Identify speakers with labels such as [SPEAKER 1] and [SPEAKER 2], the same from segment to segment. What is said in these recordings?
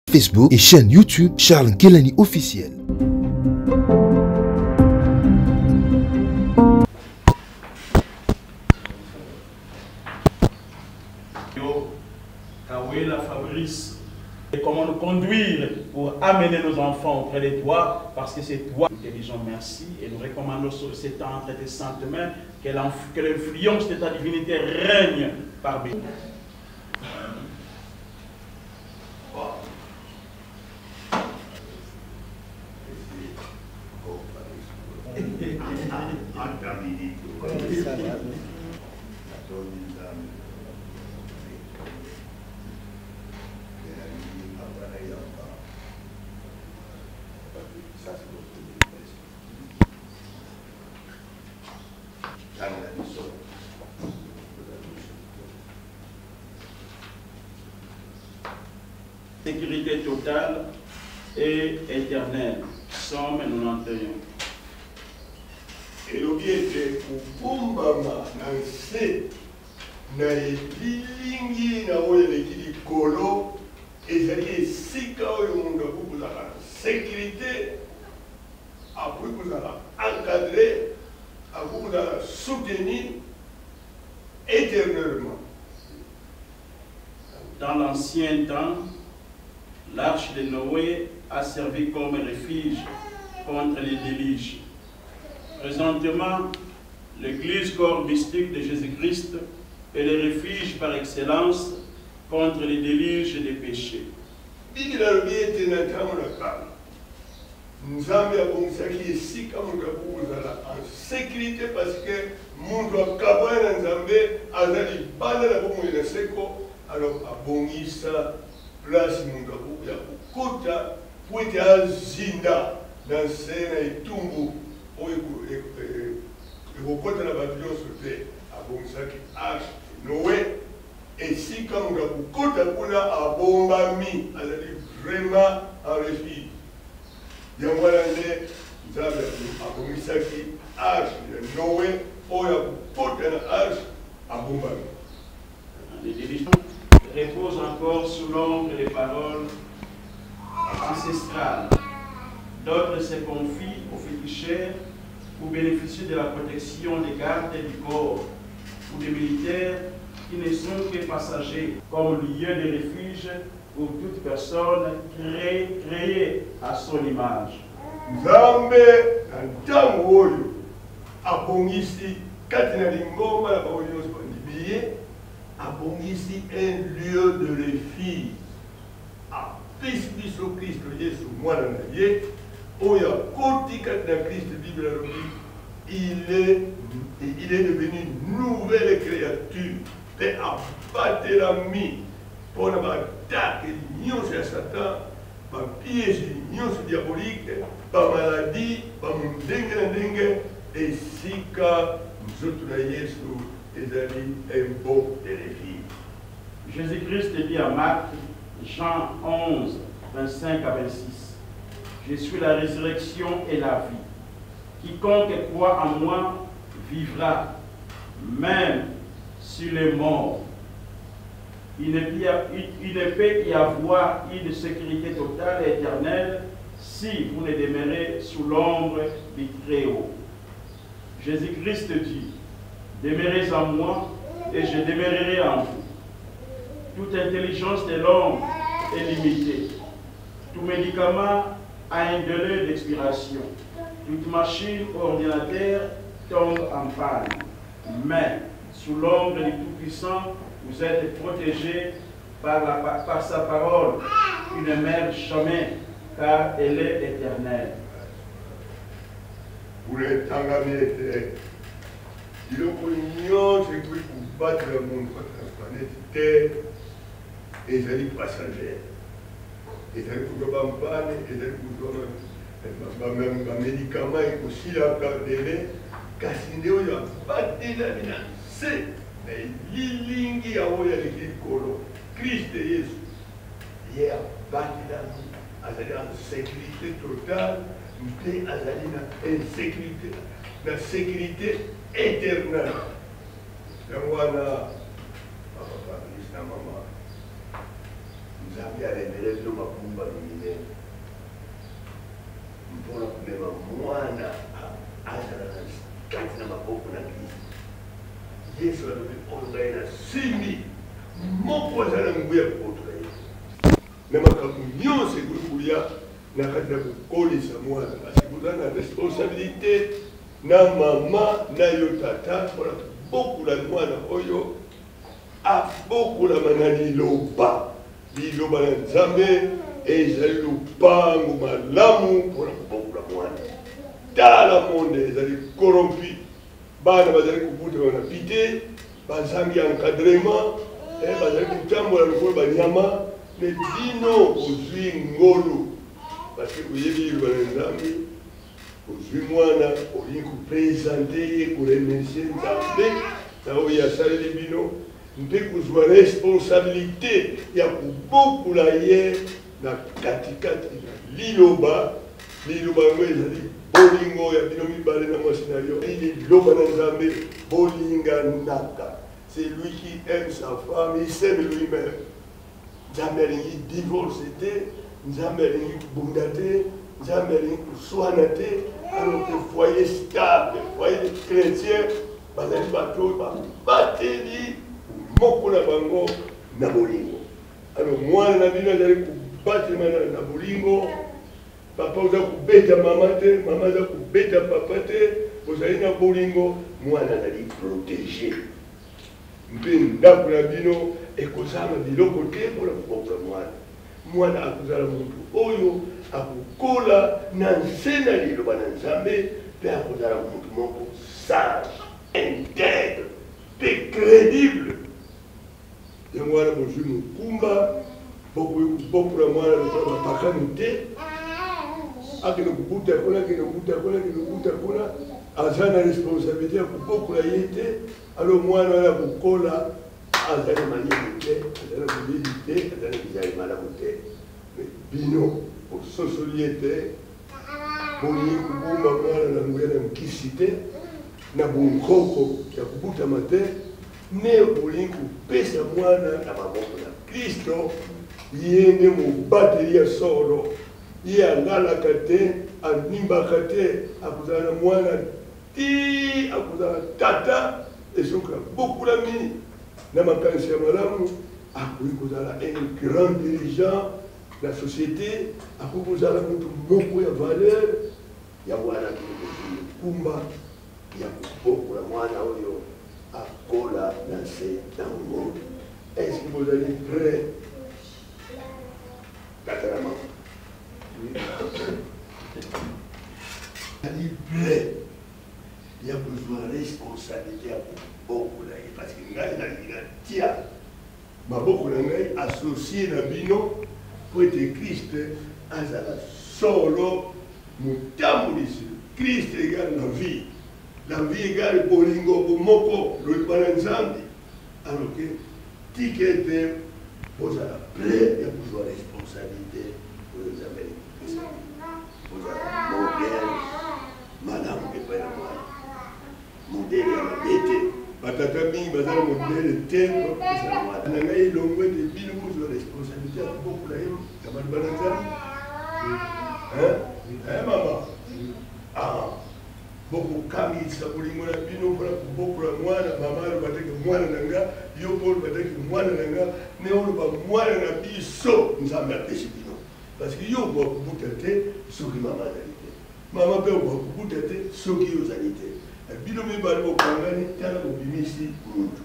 [SPEAKER 1] Facebook et chaîne YouTube Charles Nkelani officiel.
[SPEAKER 2] Kawela Fabrice, et comment nous conduire pour amener nos enfants auprès de toi, parce que c'est toi qui nous disons merci et nous recommandons sur ces temps entre tes saintes mains que l'influence de ta divinité règne parmi nous. Sécurité totale et éternelle. Somme 91.
[SPEAKER 3] Et l'objet pour Pumbama, Nancy, Naïlingi, Naoyeleki, Kolo, et c'est Sika, le monde vous avez sécurité, après vous avez encadré, après vous avez soutenu éternellement.
[SPEAKER 2] Dans l'ancien temps, l'arche de Noé a servi comme refuge contre les déluges. Présentement, l'Église corps mystique de Jésus-Christ est le refuge par excellence contre les déluges des péchés.
[SPEAKER 3] Nous avons en sécurité parce que nous avons alors abongisa place mungabu ya kukota kwete azinda na sena itumbu oyo ekokota na bato nyonso te abongisaki arche Noé esika mungabu kota kuna abombami azali vraiment en refuge yango wana nde nzambe abongisaki arche ya Noé oyo akokota na arche abombami.
[SPEAKER 2] Les dirigeants reposent encore sous l'ombre des paroles ancestrales. D'autres se confient aux féticheurs pour bénéficier de la protection des gardes du corps ou des militaires qui ne sont que passagers, comme lieu de refuge pour toute personne créée à son image.
[SPEAKER 3] Nzambe ntango oyo abongisi kati na lingomba na baoyo nyonso bandibiye abongisi un lieu de refuge a Christ Yesu mwana na ye oyo akoti kati na Christ Bible alobi il est devenu une nouvelle créature pe abatelami mpona baatake nyonso ya Satan bapiège nyonso diabolique bamaladi bamundenge na ndenge esika nzoto na Yesu ezali un beau téléfilm.
[SPEAKER 2] Jésus-Christ dit à Marc, Jean 11, 25 à 26, « Je suis la résurrection et la vie. Quiconque croit en moi vivra, même s'il est mort. » Il ne peut y avoir une sécurité totale et éternelle si vous ne demeurez sous l'ombre du Très-Haut. Jésus-Christ dit, « Demeurez en moi et je demeurerai en vous. » Toute intelligence de l'homme est limitée. Tout médicament a un délai d'expiration. Toute machine ou ordinateur tombe en panne. Mais, sous l'ombre du Tout-Puissant, vous êtes protégés par sa parole, qui ne meurt jamais, car elle est éternelle.
[SPEAKER 3] Pour les tangamés, il opinion c'est que pour battre le monde contre la planète Terre, et ça dit passager. Et ça dit pour le bampane, et ça dit pour le médicament, et aussi la cardelle, Cassindéo, il y a battu la vie, c'est, mais l'illingi a oué avec les colos, Christ et Jésus, il y a battu la vie, en sécurité totale, mais en sécurité, la sécurité éternelle. Yanwana, papa, na mama, nzambe alendeleza mapumba na makambo nyonso ekolukulia na kati ya kokolisa mwana kasi koza na responsabilité na mama na yo tata mpona kobokola mwana oyo abokolama na liloba na nzambe ezali lopango malamu mpona kobokola mwana tala monde ezali corrompu bana bazali kobutama na pite bazangi encadrement bazali kotambola lokola banyama me bino ozwi ngolu parce oyebi liloba na nzambe ozwi mwana olingi kopresente ye koremercie nzambe na oyo asaleli bino mpe kozwa responsabilité ya kobokola ye na katikati na liloba yango ezali bolingo ya bino mibale na mwasi na yo liloba na nzambe bolinganaka. C'est lui qui aime sa femme, il s'aime lui-même. Nzambe alingi divorce te, nzambe alingi kubunda te, nzambe alingi kuswana te, alors que foyer stable, foyer de chrétien bazali bato babateli moko na bango na bolingo. Alors mwana na bino azali kubatelema na bolingo, papa oza kubeta mama te, mama aza kubeta papa te, ozali na bolingo, mwana azali protégé. Mpe ndako na bino ekozala biloko te mpona kobokola mwana akozala muntu oyo akokola na nse na liloba na nzambe mpe akozala muntu moko sage intègre mpe crédible. Yango wana bozwi mokumba bokoyi kobokola mwana lokola bapakani te akende kobuta kuna aza na responsabilité ya kobokola ye te. Alors mwana wana kokola azali malili te, azali molili te, azali bizali malamu te, bino ososoli ye te, bolingi kobomba mwana na nguya na mokisi te, na bonkoko ya kobutama te, me bolingi kopesa mwana na maboko na Kristo, ye nde mobateli ya solo, ye alalaka te, animbaka te, akozala na mwana ti, akozala tata, esoka bokulami na makanisi ya malamu akoki kozala un grand dirigeant na société, akoki kozala mutu moko ya valeur ya wana kumba ya kobokola mwana oyo akola na nse na monde. Est-ce que vous allez prêt Katarama allez prêt. Il y a besoin de responsabilité à beaucoup là parce que ngai na tia maboko na ngai associé na bino pour être Christ azala solo mutambulisi. Christ égale la vie égale bolingo bomoko loibana nzambi. Alors que tikete bozala prêt ya besoin de responsabilité pour les Américains. Bozala modèle madame que père moi modèle ya mabete batata mingi bazala modèle te kopesa mwana na ngai elongo ete bino kozwa responsabilité ya kobokola ye ya bato bana nzambe mama bokokangisa bolingo na bino mpona kobokola mwana mama aloba teke mwana na nga yo mpo oloba teke mwana na nga me oloba mwana na biso nzambe apesi bino parce que yo okoka kobuta te soki mama azali te mama mpe okoka kobuta te soki yo ozali te bino mibale bokangani tala bobimisi muntu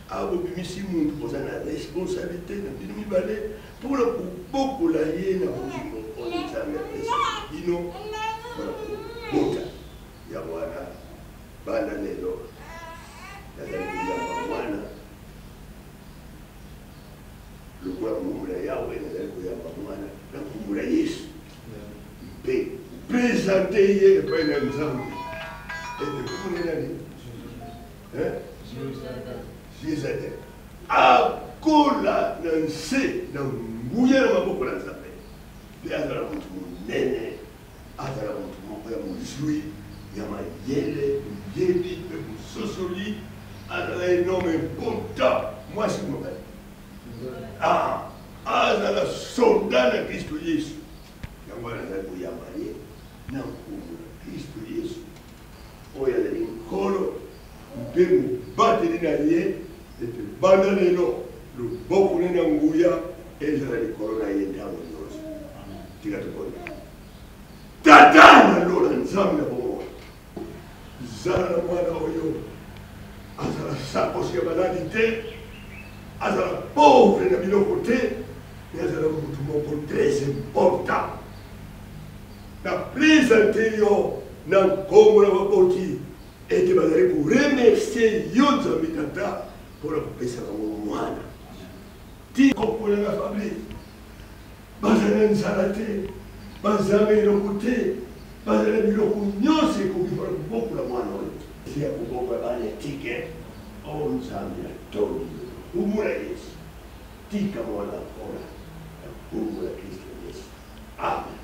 [SPEAKER 3] awa bobimisi muntu oza na responsabilité na bino mibale mpona kobokola ye na bolingo oyo nzambe apesi bino mpona kobota ya mwana bana lelo nazali koyamba mwana lokola komomula yawe nazali koyamba mwana na komomula yesu mpe présente ye epai na nzambe ete komone nani jésus akola na nse na nguya na maboko na nzambe mpe azala motu monene azala motu moko ya mozwi ya mayele moyebi mpe mososoli azala énorme important mwasi mobali azala soldat na kristo yesu yango wana azali koyamba ye na nkombo na kristo yesu oyo azali nkolo mpe mobateli na ye ete banda lelo loboko ne na nguya ezala likolo na ye ntango nyonso tika tokona tata nalola nzambe na bomoi zala na mwana oyo azala sakosi ya maladi te azala pauvre na biloko te mais azala mutu moko très important na présente yo na nkombo na baboti ete bazali koremercie yo nzambe tata mpona kopesa bango mwana ti kopona na famille bazali na nzala te bazala eloko te bazali na biloko nyonso ekoki mpona kobokola mwana oyo esi ya kobokola bana etike o nzambe na toli umula yesu tika mwana mpona na nkombo na kristo yesu amen.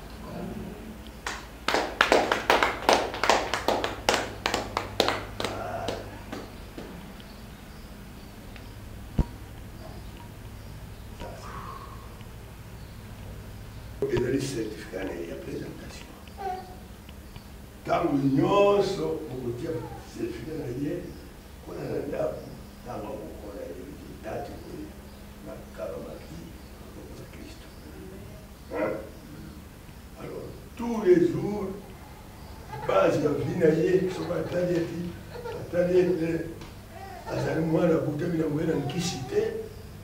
[SPEAKER 3] ezali certificat na ye ya présentation ntango nyonso okotia certificat na ye kuna na ndako ntango akokola ye tati koye nakalomaki na kristo alors tous les jours base ya vi na ye soki atali ete azali mwana akutami na moye na nkisi te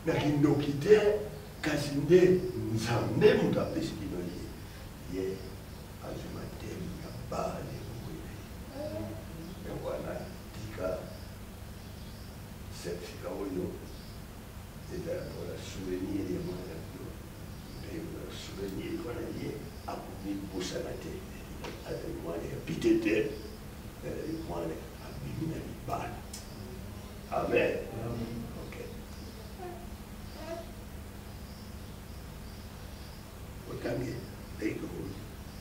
[SPEAKER 3] na kindoki te kasi nde nzambe moto apesi bino ye azwi matemi ya bale mokoye yango wana tika certifika oyo ezala mpona souvenir ya mwana bino mpe na souvenir wana ye akomi busana te azali mwana ya pite te azali mwana abimi na libala amen.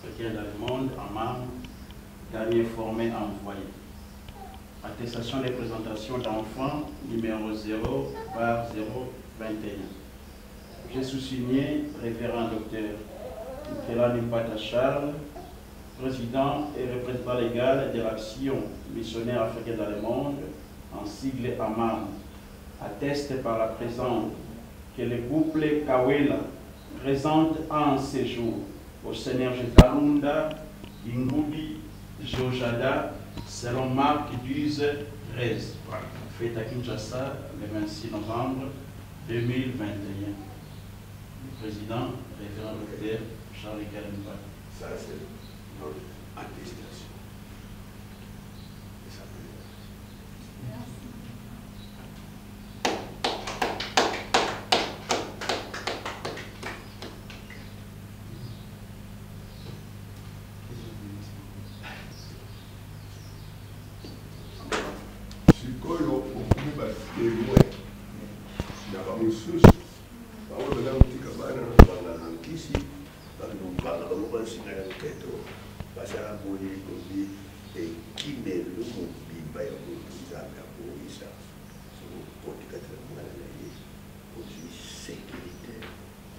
[SPEAKER 2] Chrétien dans le monde, en membre, dernier formé envoyé. Attestation des présentations d'enfants, numéro 0 par 021. J'ai sous-signé révérend docteur Kelani Pata Charles, président et représentant légal de l'action missionnaire africaine dans le monde, en sigle AMAM, atteste par la présence que le couple Kawela présente en séjour au Seigneur Jetarunda, Ingudi, Jojada, selon Marc 12, 13, fait à Kinshasa le 26 novembre 2021. Le président, révérend docteur Charles Kalimba.
[SPEAKER 3] Ça, c'est notre attestation.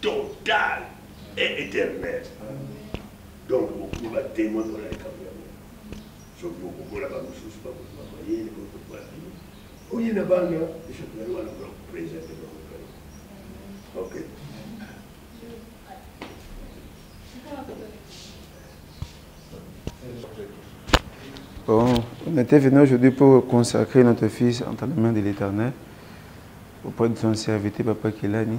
[SPEAKER 3] Total et éternel. Donc, vous pouvez témoin pour la caméra. Sauf que vous pouvez la faire une chose, pas vous voyez, vous pouvez la faire. Vous voyez la banque, et je peux aller présenter dans le cas. Ok.
[SPEAKER 4] Bon, on était venu aujourd'hui pour consacrer notre fils entre les mains de l'Éternel, auprès de son serviteur, Papa Kelani.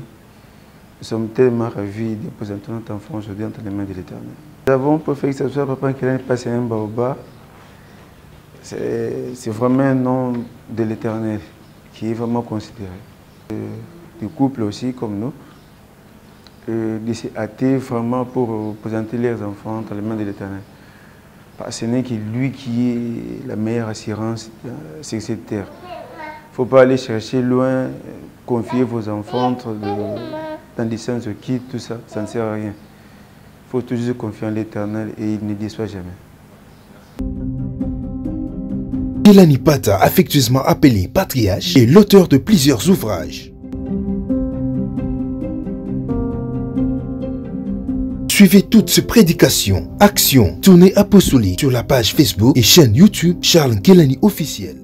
[SPEAKER 4] Nous sommes tellement ravis de présenter notre enfant aujourd'hui entre les mains de l'Éternel. Nous avons pour faire que ce soit Papa Kelani passe un baobab. C'est vraiment un nom de l'Éternel qui est vraiment considéré. Du couple aussi, comme nous, de ces athées vraiment pour présenter leurs enfants entre les mains de l'Éternel. Ce n'est que lui qui est la meilleure assurance sur cette terre. Il ne faut pas aller chercher loin, confier vos enfants dans des sens qui, tout ça, ça ne sert à rien. Il faut toujours se confier en l'Éternel et il ne déçoit jamais.
[SPEAKER 1] Kelani Pata, affectueusement appelé Patriarche, est l'auteur de plusieurs ouvrages. Suivez toutes ses prédications, actions, tournées apostoliques sur la page Facebook et chaîne YouTube Charles Kelani officiel.